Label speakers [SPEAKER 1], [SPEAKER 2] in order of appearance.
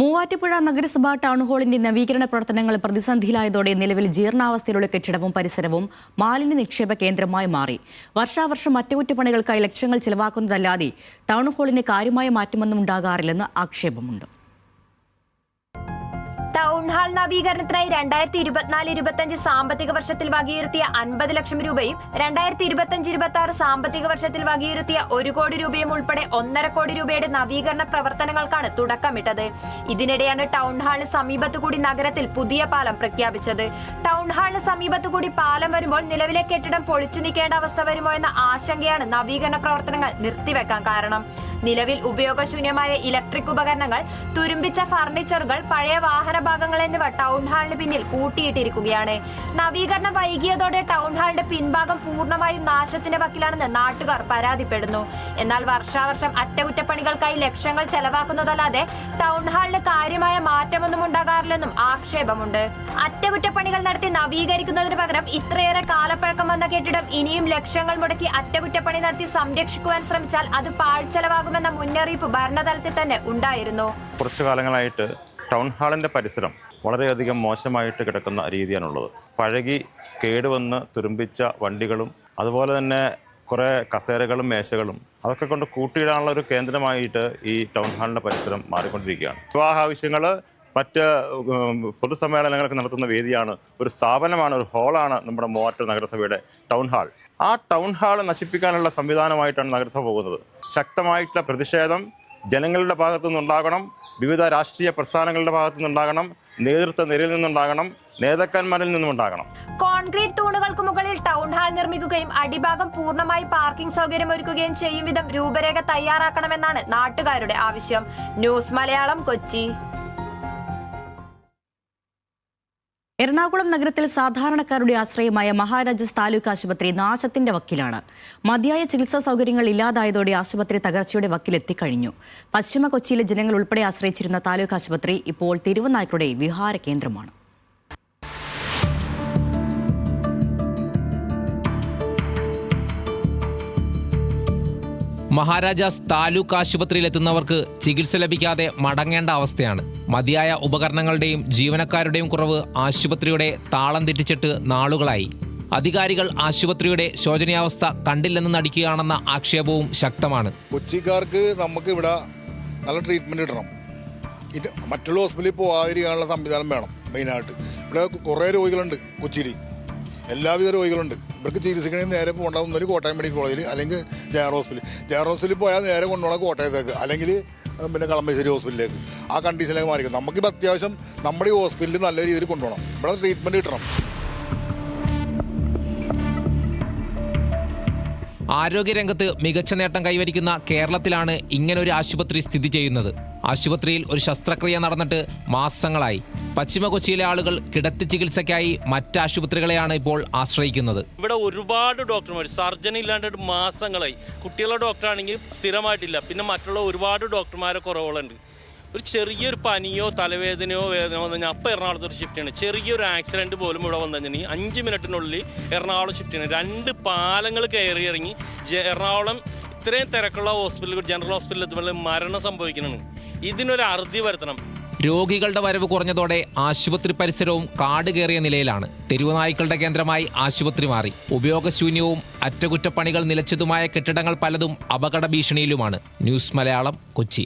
[SPEAKER 1] മൂവാറ്റുപുഴ നഗരസഭാ ടൗൺ ഹാളിന്റെ നവീകരണ പ്രവർത്തനങ്ങൾ പ്രതിസന്ധിയിലായതോടെ നിലവിൽ ജീർണാവസ്ഥയിലുള്ള കെട്ടിടവും പരിസരവും മാലിന്യ നിക്ഷേപ കേന്ദ്രമായി മാറി. വർഷാവർഷം അറ്റകുറ്റപ്പണികൾക്കായി ലക്ഷങ്ങൾ ചിലവാക്കുന്നതല്ലാതെ ടൗൺ ഹാളിന് കാര്യമായ മാറ്റമൊന്നും ഉണ്ടാകാറില്ലെന്ന് ആക്ഷേപമുണ്ട്.
[SPEAKER 2] ടൗൺ ഹാൾ നവീകരണത്തിനായി 2024-25 സാമ്പത്തിക വർഷത്തിൽ വകയിരുത്തിയ 50 ലക്ഷം രൂപയും 2025-26 സാമ്പത്തിക വർഷത്തിൽ വകയിരുത്തിയ 1 കോടി രൂപയും ഉൾപ്പെടെ 1.5 കോടി രൂപയുടെ നവീകരണ പ്രവർത്തനങ്ങൾക്കാണ് തുടക്കമിട്ടത്. ഇതിനിടെയാണ് ടൗൺ ഹാളിന് സമീപത്തുകൂടി നഗരത്തിൽ പുതിയ പാലം പ്രഖ്യാപിച്ചത്. ടൗൺ ഹാളിന് സമീപത്തുകൂടി പാലം വരുമ്പോൾ നിലവിലെ കെട്ടിടം പൊളിച്ചു നീക്കേണ്ട അവസ്ഥ വരുമോ എന്ന ആശങ്കയാണ് നവീകരണ പ്രവർത്തനങ്ങൾ നിർത്തിവെക്കാൻ കാരണം. നിലവിൽ ഉപയോഗശൂന്യമായ ഇലക്ട്രിക് ഉപകരണങ്ങൾ, തുരുമ്പിച്ച ഫർണിച്ചറുകൾ, പഴയ വാഹന ഭാഗങ്ങൾ എന്നിവ ടൗൺ ഹാളിന് പിന്നിൽ കൂട്ടിയിട്ടിരിക്കുകയാണ്. നവീകരണം വൈകിയതോടെ ടൗൺ ഹാളിന്റെ പിൻഭാഗം പൂർണ്ണമായും നാശത്തിന്റെ വക്കിലാണെന്ന് നാട്ടുകാർ പരാതിപ്പെടുന്നു. എന്നാൽ വർഷാവർഷം അറ്റകുറ്റപ്പണികൾക്കായി ലക്ഷങ്ങൾ ചെലവാക്കുന്നതല്ലാതെ ടൗൺ ഹാളിന് കാര്യമായ മാറ്റമൊന്നും ഉണ്ടാകാറില്ലെന്നും ആക്ഷേപമുണ്ട്. അറ്റകുറ്റപ്പണികൾ നടത്തി നവീകരിക്കുന്നതിന് പകരം ഇത്രയേറെ കാലപ്പഴക്കം വന്ന കെട്ടിടം ഇനിയും ലക്ഷങ്ങൾ മുടക്കി അറ്റകുറ്റപ്പണി നടത്തി സംരക്ഷിക്കുവാൻ ശ്രമിച്ചാൽ അത് പാഴ്ചെലവാകുമെന്ന മുന്നറിയിപ്പ് ഭരണതലത്തിൽ തന്നെ ഉണ്ടായിരുന്നു.
[SPEAKER 3] കുറച്ചു കാലങ്ങളായിട്ട് ടൗൺ ഹാളിൻ്റെ പരിസരം വളരെയധികം മോശമായിട്ട് കിടക്കുന്ന രീതിയാണുള്ളത്. പഴകി കേടുവന്ന് തുരുമ്പിച്ച വണ്ടികളും അതുപോലെ തന്നെ കുറേ കസേരകളും മേശകളും അതൊക്കെ കൊണ്ട് കൂട്ടിയിടാനുള്ള ഒരു കേന്ദ്രമായിട്ട് ഈ ടൗൺ ഹാളിൻ്റെ പരിസരം മാറിക്കൊണ്ടിരിക്കുകയാണ്. വിവാഹാവശ്യങ്ങൾ, മറ്റ് പൊതുസമ്മേളനങ്ങളൊക്കെ നടത്തുന്ന വേദിയാണ്, ഒരു സ്ഥാപനമാണ്, ഒരു ഹാളാണ് നമ്മുടെ മൂവാറ്റുപുഴ നഗരസഭയുടെ ടൗൺ ഹാൾ. ആ ടൗൺ ഹാൾ നശിപ്പിക്കാനുള്ള സംവിധാനമായിട്ടാണ് നഗരസഭ പോകുന്നത്. ശക്തമായിട്ടുള്ള പ്രതിഷേധം ജനങ്ങളുടെ ഭാഗത്തു നിന്നുണ്ടാകണം, വിവിധ രാഷ്ട്രീയ പ്രസ്ഥാനങ്ങളുടെ ഭാഗത്തു നിന്നുണ്ടാകണം, നേതൃത്വ നിരയിൽ നിന്നുണ്ടാകണം, നേതാക്കന്മാരിൽ നിന്നുണ്ടാകണം.
[SPEAKER 2] കോൺക്രീറ്റ് തൂണുകൾക്ക് മുകളിൽ ടൗൺ ഹാൾ നിർമ്മിക്കുകയും അടിഭാഗം പൂർണ്ണമായി പാർക്കിംഗ് സൗകര്യം ഒരുക്കുകയും ചെയ്യും വിധം രൂപരേഖ തയ്യാറാക്കണമെന്നാണ് നാട്ടുകാരുടെ ആവശ്യം. ന്യൂസ് മലയാളം, കൊച്ചി.
[SPEAKER 1] എറണാകുളം നഗരത്തിൽ സാധാരണക്കാരുടെ ആശ്രയമായ മഹാരാജാസ് താലൂക്ക് ആശുപത്രി നാശത്തിന്റെ വക്കിലാണ്. മതിയായ ചികിത്സാ സൗകര്യങ്ങൾ ഇല്ലാതായതോടെ ആശുപത്രി തകർച്ചയുടെ വക്കിലെത്തിക്കഴിഞ്ഞു. പശ്ചിമ കൊച്ചിയിലെ ജനങ്ങൾ ഉൾപ്പെടെ ആശ്രയിച്ചിരുന്ന താലൂക്ക് ആശുപത്രി ഇപ്പോൾ തെരുവുനായ്ക്കളുടെ വിഹാര കേന്ദ്രമാണ്.
[SPEAKER 4] മഹാരാജാസ് താലൂക്ക് ആശുപത്രിയിലെത്തുന്നവർക്ക് ചികിത്സ ലഭിക്കാതെ മടങ്ങേണ്ട അവസ്ഥയാണ്. മതിയായ ഉപകരണങ്ങളുടെയും ജീവനക്കാരുടെയും കുറവ് ആശുപത്രിയുടെ താളം തെറ്റിച്ചിട്ട് നാളുകളായി. അധികാരികൾ ആശുപത്രിയുടെ ശോചനീയാവസ്ഥ കണ്ടില്ലെന്ന് നടിക്കുകയാണെന്ന ആക്ഷേപവും ശക്തമാണ്.
[SPEAKER 5] കൊച്ചിക്കാർക്ക് നമുക്ക് ഇവിടെ നല്ല ട്രീറ്റ്മെൻറ്റ് കിട്ടണം. മറ്റുള്ള ഹോസ്പിറ്റലിൽ പോകാതിരിക്കാനുള്ള സംവിധാനം വേണം. മെയിനായിട്ട് ഇവിടെ കുറേ രോഗികളുണ്ട്. കൊച്ചിയിൽ എല്ലാവിധ രോഗികളുണ്ട്. ഇവർക്ക് ചികിത്സിക്കണമെങ്കിൽ നേരെ പോകേണ്ട ഒന്നൊരു കോട്ടയം മെഡിക്കൽ കോളേജിൽ അല്ലെങ്കിൽ ജയർ ഹോസ്പിറ്റലിൽ പോയാൽ നേരെ കൊണ്ടുപോകണം കോട്ടയത്തേക്ക്, അല്ലെങ്കിൽ പിന്നെ കളമശ്ശേരി ഹോസ്പിറ്റലിലേക്ക്. ആ കണ്ടീഷനിലേക്ക് മാറിക്കും. നമുക്കിപ്പോൾ അത്യാവശ്യം നമ്മുടെ ഈ ഹോസ്പിറ്റലിൽ നല്ല രീതിയിൽ കൊണ്ടുപോകണം. ഇവിടെ ട്രീറ്റ്മെൻറ്റ് കിട്ടണം.
[SPEAKER 4] ആരോഗ്യരംഗത്ത് മികച്ച നേട്ടം കൈവരിക്കുന്ന കേരളത്തിലാണ് ഇങ്ങനൊരു ആശുപത്രി സ്ഥിതി ചെയ്യുന്നത്. ആശുപത്രിയിൽ ഒരു ശസ്ത്രക്രിയ നടന്നിട്ട് മാസങ്ങളായി. പശ്ചിമ കൊച്ചിയിലെ ആളുകൾ കിടത്തി ചികിത്സയ്ക്കായി മറ്റ് ആശുപത്രികളെയാണ് ഇപ്പോൾ ആശ്രയിക്കുന്നത്.
[SPEAKER 6] ഇവിടെ ഒരുപാട് ഡോക്ടർമാർ, സർജൻ ഇല്ലാണ്ട് മാസങ്ങളായി. കുട്ടികളുടെ ഡോക്ടറാണെങ്കിൽ സ്ഥിരമായിട്ടില്ല. പിന്നെ മറ്റുള്ള ഒരുപാട് ഡോക്ടർമാരെ കുറവുകളുണ്ട്. ഒരു ചെറിയൊരു പനിയോ തലവേദനയോ വേദനയോ വന്നു കഴിഞ്ഞാൽ അപ്പം എറണാകുളത്ത് ഒരു ഷിഫ്റ്റ് ആണ്. ചെറിയൊരു ആക്സിഡൻറ്റ് പോലും ഇവിടെ വന്നു കഴിഞ്ഞാൽ 5 മിനിറ്റിനുള്ളിൽ എറണാകുളം ഷിഫ്റ്റ് ആണ്. 2 പാലങ്ങൾ കയറി ഇറങ്ങി എറണാകുളം ഇത്രയും തിരക്കുള്ള ഹോസ്പിറ്റൽ, ജനറൽ ഹോസ്പിറ്റലിൽ എത്തുമ്പോൾ മരണം സംഭവിക്കണം. ഇതിനൊരു അറുതി വരുത്തണം.
[SPEAKER 4] രോഗികളുടെ വരവ് കുറഞ്ഞതോടെ ആശുപത്രി പരിസരവും കാട് കയറിയ നിലയിലാണ്. തെരുവുനായ്ക്കളുടെ കേന്ദ്രമായി ആശുപത്രി മാറി. ഉപയോഗശൂന്യവും അറ്റകുറ്റപ്പണികൾ നിലച്ചതുമായ കെട്ടിടങ്ങൾ പലതും അപകട ഭീഷണിയിലുമാണ്. ന്യൂസ് മലയാളം, കൊച്ചി.